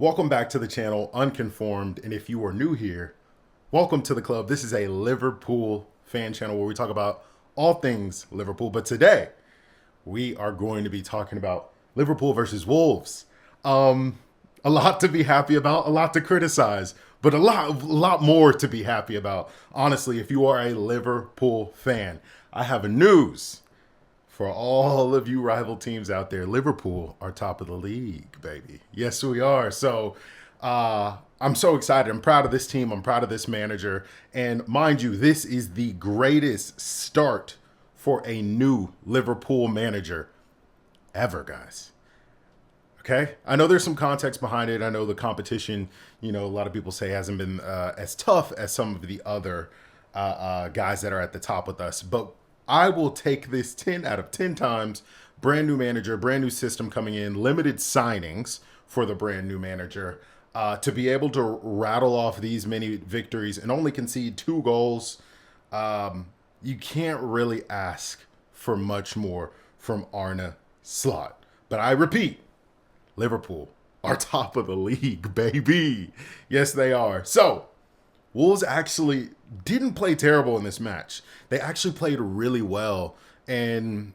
Welcome back to the channel, Unconformed. And if you are new here, welcome to the club. This is a Liverpool fan channel where we talk about all things Liverpool. But today, we are going to be talking about Liverpool versus Wolves. A lot to be happy about, a lot to criticize, but a lot more to be happy about. Honestly, if you are a Liverpool fan, I have news. For all of you rival teams out there, Liverpool are top of the league, baby. Yes, we are. So I'm so excited. I'm proud of this team. I'm proud of this manager. And mind you, this is the greatest start for a new Liverpool manager ever, guys. Okay? I know there's some context behind it. I know the competition, a lot of people say hasn't been as tough as some of the other guys that are at the top with us. But I will take this 10 out of 10 times. Brand new manager, brand new system coming in, limited signings for the brand new manager. To be able to rattle off these many victories and only concede 2 goals, you can't really ask for much more from Arne Slot. But I repeat, Liverpool are top of the league, baby. Yes, they are. So, Wolves actually didn't play terrible in this match. They actually played really well, and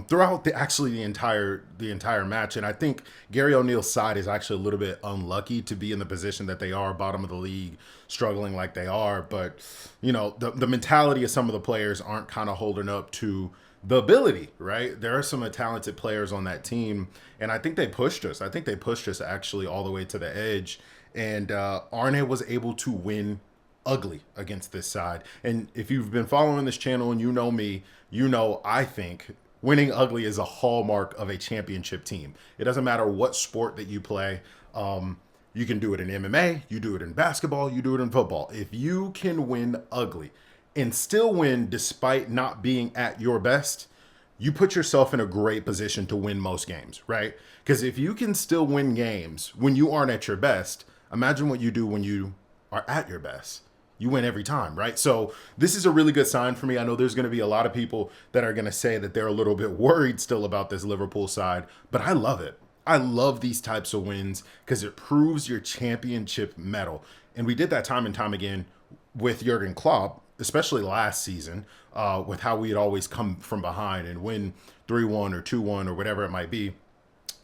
throughout the entire match. And I think Gary O'Neill's side is actually a little bit unlucky to be in the position that they are, bottom of the league, struggling like they are. But the mentality of some of the players aren't kind of holding up to the ability, right? There are some talented players on that team, and I think they pushed us. I think they pushed us actually all the way to the edge, and Arne was able to win ugly against this side. And if you've been following this channel and you know me, I think winning ugly is a hallmark of a championship team. It doesn't matter what sport that you play. You can do it in MMA, you do it in basketball, you do it in football. If you can win ugly and still win despite not being at your best, you put yourself in a great position to win most games, right? Because if you can still win games when you aren't at your best, imagine what you do when you are at your best. You win every time, right? So this is a really good sign for me. I know there's going to be a lot of people that are going to say that they're a little bit worried still about this Liverpool side, but I love it. I love these types of wins because it proves your championship mettle. And we did that time and time again with Jurgen Klopp, especially last season, with how we had always come from behind and win 3-1 or 2-1 or whatever it might be.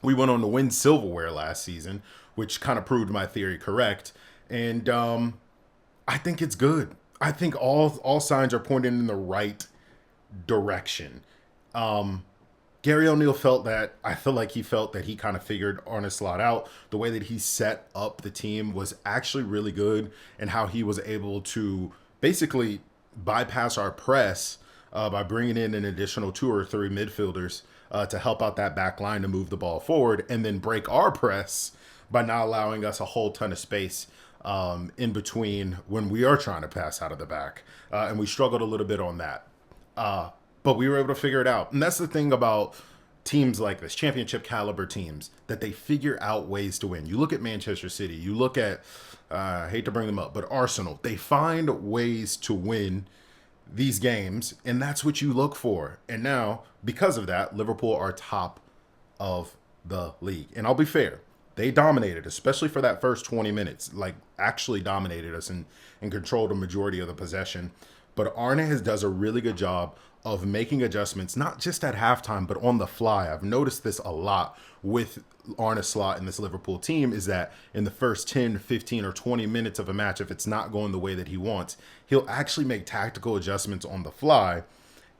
We went on to win silverware last season, which kind of proved my theory correct. And I think it's good. I think all signs are pointing in the right direction. Gary O'Neill I feel like he felt that he kind of figured Arne Slot out. The way that he set up the team was actually really good, and how he was able to basically bypass our press by bringing in an additional 2 or 3 midfielders to help out that back line to move the ball forward, and then break our press by not allowing us a whole ton of space in between when we are trying to pass out of the back. And we struggled a little bit on that. But we were able to figure it out. And that's the thing about teams like this, championship caliber teams, that they figure out ways to win. You look at Manchester City, you look at, I hate to bring them up, but Arsenal, they find ways to win these games, and that's what you look for. And now, because of that, Liverpool are top of the league. And I'll be fair, they dominated, especially for that first 20 minutes, like actually dominated us and controlled a majority of the possession. But Arne does a really good job of making adjustments, not just at halftime, but on the fly. I've noticed this a lot with Arne Slot and this Liverpool team, is that in the first 10, 15, or 20 minutes of a match, if it's not going the way that he wants, he'll actually make tactical adjustments on the fly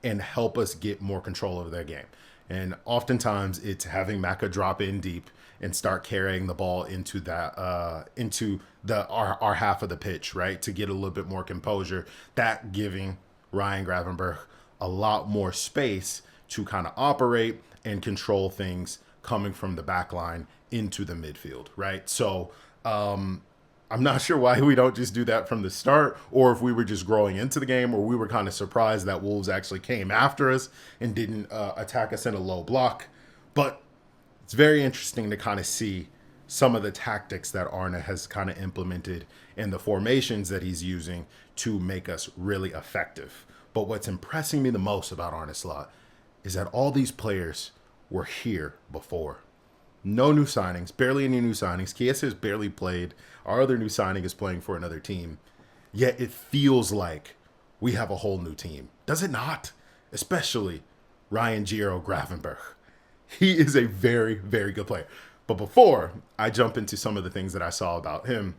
and help us get more control over their game. And oftentimes it's having Maka drop in deep and start carrying the ball into our half of the pitch, right? To get a little bit more composure, that giving Ryan Gravenberch a lot more space to kind of operate and control things coming from the back line into the midfield, right? So I'm not sure why we don't just do that from the start, or if we were just growing into the game, or we were kind of surprised that Wolves actually came after us and didn't attack us in a low block. But it's very interesting to kind of see some of the tactics that Arne has kind of implemented and the formations that he's using to make us really effective. But what's impressing me the most about Arne Slot is that all these players were here before. No new signings, barely any new signings. Chiesa has barely played. Our other new signing is playing for another team. Yet it feels like we have a whole new team. Does it not? Especially Ryan Giro Gravenberch. He is a very, very good player. But before I jump into some of the things that I saw about him,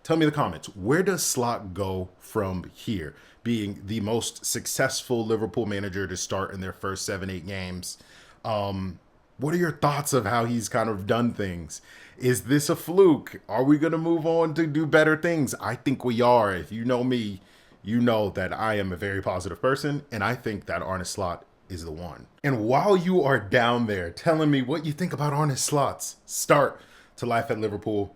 tell me in the comments, where does Slot go from here? Being the most successful Liverpool manager to start in their first 7-8 games. What are your thoughts of how he's kind of done things? Is this a fluke? Are we going to move on to do better things? I think we are. If you know me, you know that I am a very positive person, and I think that Arne Slot is the one. And while you are down there telling me what you think about Arne Slot's start to life at Liverpool,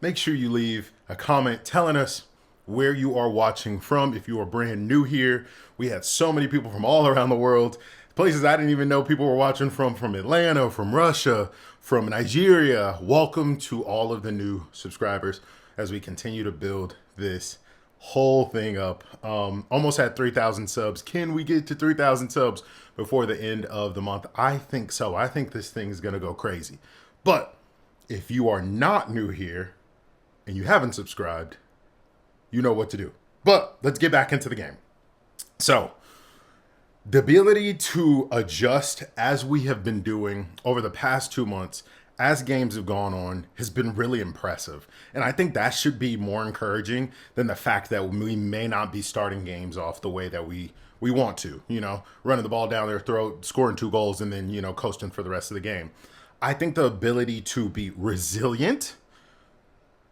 make sure you leave a comment telling us where you are watching from. If you are brand new here, we had so many people from all around the world, places I didn't even know people were watching from Atlanta, from Russia, from Nigeria. Welcome to all of the new subscribers as we continue to build this whole thing up. Almost had 3,000 subs. Can we get to 3,000 subs before the end of the month? I think so. I think this thing is going to go crazy. But if you are not new here and you haven't subscribed, you know what to do. But let's get back into the game. So the ability to adjust as we have been doing over the past 2 months as games have gone on has been really impressive. And I think that should be more encouraging than the fact that we may not be starting games off the way that we want to, running the ball down their throat, scoring 2 goals, and then, coasting for the rest of the game. I think the ability to be resilient,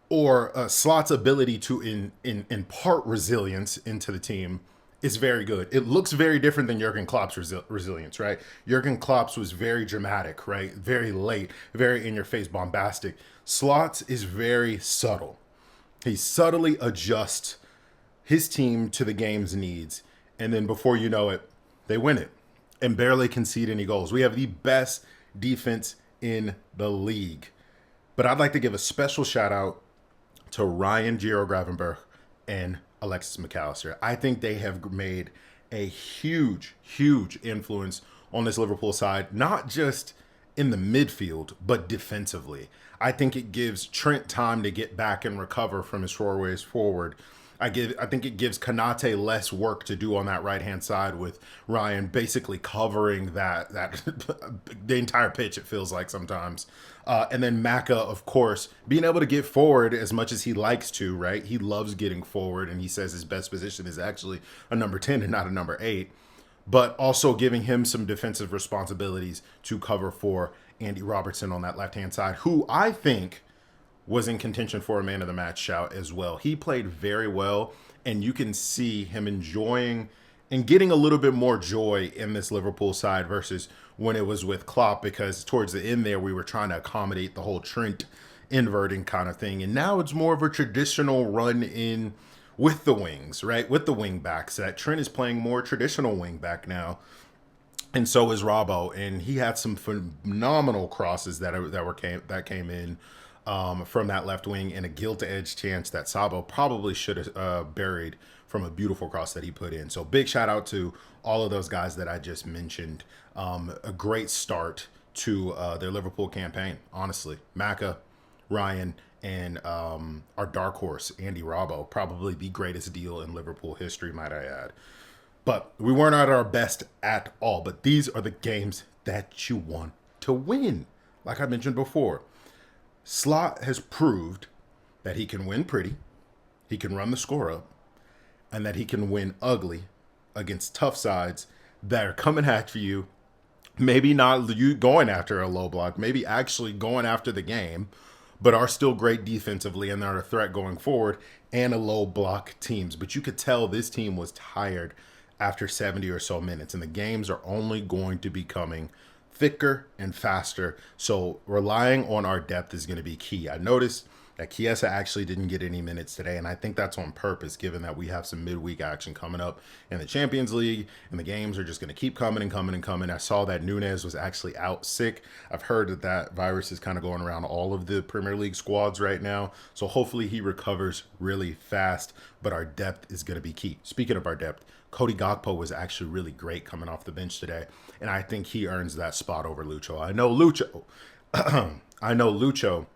or Slot's ability to impart resilience into the team, is very good. It looks very different than Jurgen Klopp's resilience, right? Jurgen Klopp's was very dramatic, right? Very late, very in-your-face, bombastic. Slot's is very subtle. He subtly adjusts his team to the game's needs, and then before you know it, they win it and barely concede any goals. We have the best defense in the league. But I'd like to give a special shout out to Ryan Giro Gravenberch and Alexis McAllister. I think they have made a huge, huge influence on this Liverpool side, not just in the midfield, but defensively. I think it gives Trent time to get back and recover from his throwaways forward. I think it gives Konaté less work to do on that right-hand side, with Ryan basically covering that the entire pitch, it feels like sometimes. And then Maka, of course, being able to get forward as much as he likes to, right? He loves getting forward, and he says his best position is actually a number 10 and not a number 8. But also giving him some defensive responsibilities to cover for Andy Robertson on that left-hand side, who I think was in contention for a man of the match shout as well. He played very well, and you can see him enjoying and getting a little bit more joy in this Liverpool side versus when it was with Klopp, because towards the end there, we were trying to accommodate the whole Trent inverting kind of thing. And now it's more of a traditional run in with the wings, right? With the wing backs. That Trent is playing more traditional wing back now. And so is Robbo. And he had some phenomenal crosses that came in from that left wing, and a gilt-edge chance that Sabo probably should have buried from a beautiful cross that he put in. So big shout out to all of those guys that I just mentioned. A great start to their Liverpool campaign, honestly. Maka, Ryan, and our dark horse, Andy Robbo, probably the greatest deal in Liverpool history, might I add. But we weren't at our best at all. But these are the games that you want to win, like I mentioned before. Slot has proved that he can win pretty, he can run the score up, and that he can win ugly against tough sides that are coming after you. Maybe not you going after a low block, maybe actually going after the game, but are still great defensively and are a threat going forward, and a low block teams. But you could tell this team was tired after 70 or so minutes, and the games are only going to be coming thicker and faster. So relying on our depth is going to be key. I noticed that Chiesa actually didn't get any minutes today, and I think that's on purpose, given that we have some midweek action coming up in the Champions League, and the games are just going to keep coming and coming and coming. I saw that Nunez was actually out sick. I've heard that virus is kind of going around all of the Premier League squads right now, so hopefully he recovers really fast, but our depth is going to be key. Speaking of our depth, Cody Gakpo was actually really great coming off the bench today, and I think he earns that spot over Lucho. I know Lucho I know Lucho,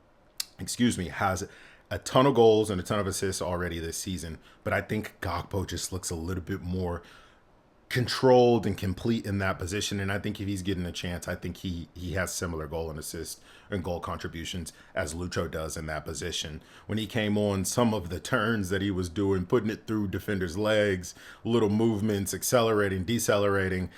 has a ton of goals and a ton of assists already this season, but I think Gakpo just looks a little bit more controlled and complete in that position. And I think if he's getting a chance, I think he has similar goal and assist and goal contributions as Lucho does in that position. When he came on, some of the turns that he was doing, putting it through defenders' legs, little movements, accelerating, decelerating.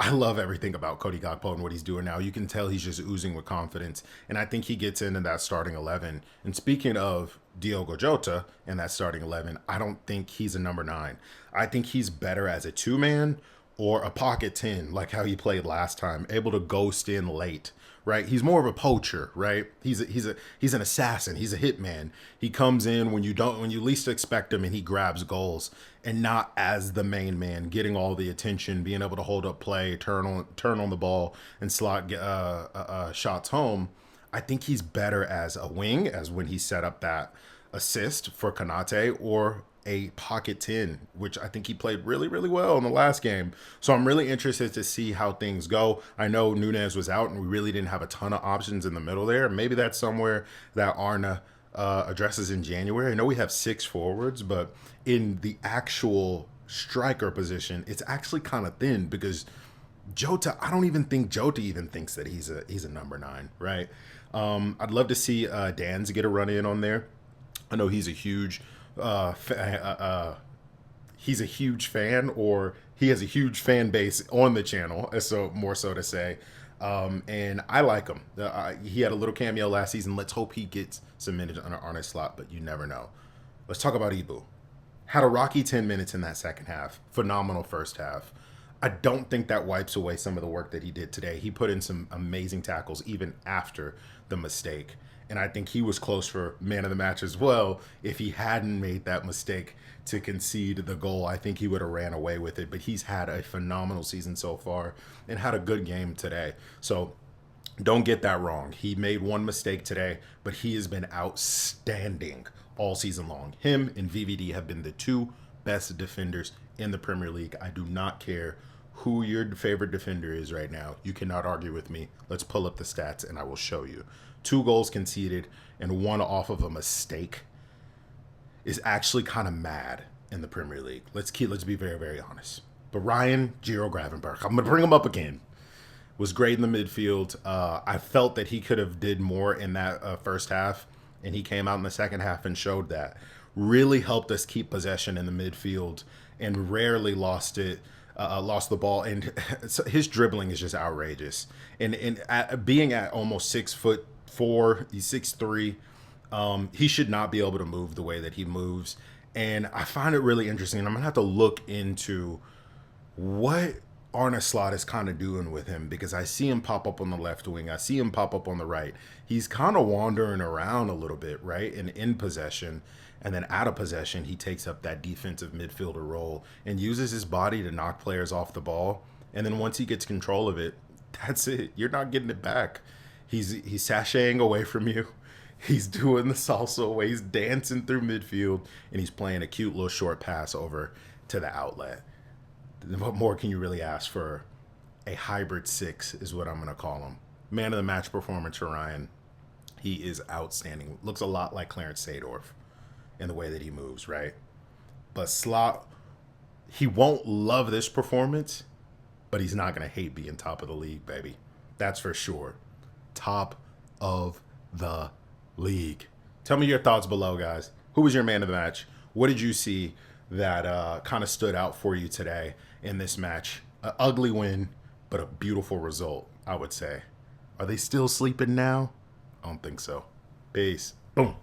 I love everything about Cody Gakpo and what he's doing now. You can tell he's just oozing with confidence. And I think he gets into that starting 11. And speaking of Diogo Jota and that starting 11, I don't think he's a number 9. I think he's better as a 2-man or a pocket 10, like how he played last time, able to ghost in late, right? He's more of a poacher, right? He's an assassin. He's a hitman. He comes in when you least expect him, and he grabs goals, and not as the main man, getting all the attention, being able to hold up play, turn on the ball, and slot shots home. I think he's better as a wing, as when he set up that assist for Konaté, or a pocket 10, which I think he played really, really well in the last game. So I'm really interested to see how things go. I know Nunez was out and we really didn't have a ton of options in the middle there. Maybe that's somewhere that Arne addresses in January. I know we have 6 forwards, but in the actual striker position, it's actually kind of thin because Jota, I don't even think Jota even thinks that he's a number 9, right? I'd love to see Dan's get a run in on there. I know he's a huge he's a huge fan, or he has a huge fan base on the channel, so more so to say. And I like him. He had a little cameo last season. Let's hope he gets some minutes under Arne Slot, but you never know. Let's talk about Ibou. Had a rocky 10 minutes in that second half. Phenomenal first half. I don't think that wipes away some of the work that he did today. He put in some amazing tackles even after the mistake. And I think he was close for man of the match as well. If he hadn't made that mistake to concede the goal, I think he would have ran away with it. But he's had a phenomenal season so far and had a good game today. So don't get that wrong. He made one mistake today, but he has been outstanding all season long. Him and VVD have been the 2 best defenders in the Premier League. I do not care who your favorite defender is right now. You cannot argue with me. Let's pull up the stats and I will show you. 2 goals conceded and 1 off of a mistake is actually kind of mad in the Premier League. Let's be very, very honest. But Ryan Gravenberch, I'm going to bring him up again, was great in the midfield. I felt that he could have did more in that first half, and he came out in the second half and showed that. Really helped us keep possession in the midfield and rarely lost the ball. And his dribbling is just outrageous. And being at almost 6'4", he's 6'3", he should not be able to move the way that he moves. And I find it really interesting. I'm going to have to look into what Arne Slot is kind of doing with him, because I see him pop up on the left wing. I see him pop up on the right. He's kind of wandering around a little bit, right? And in possession, and then out of possession, he takes up that defensive midfielder role and uses his body to knock players off the ball. And then once he gets control of it, that's it. You're not getting it back. He's sashaying away from you. He's doing the salsa way. He's dancing through midfield, and he's playing a cute little short pass over to the outlet. What more can you really ask for a hybrid 6 is what I'm going to call him. Man of the match performance for Ryan. He is outstanding. Looks a lot like Clarence Seedorf in the way that he moves, right? But Slot, he won't love this performance, but he's not going to hate being top of the league, baby. That's for sure. Top of the league. Tell me your thoughts below, guys. Who was your man of the match? What did you see that kind of stood out for you today in this match? An ugly win, but a beautiful result, I would say. Are they still sleeping now? I don't think so. Peace. Boom.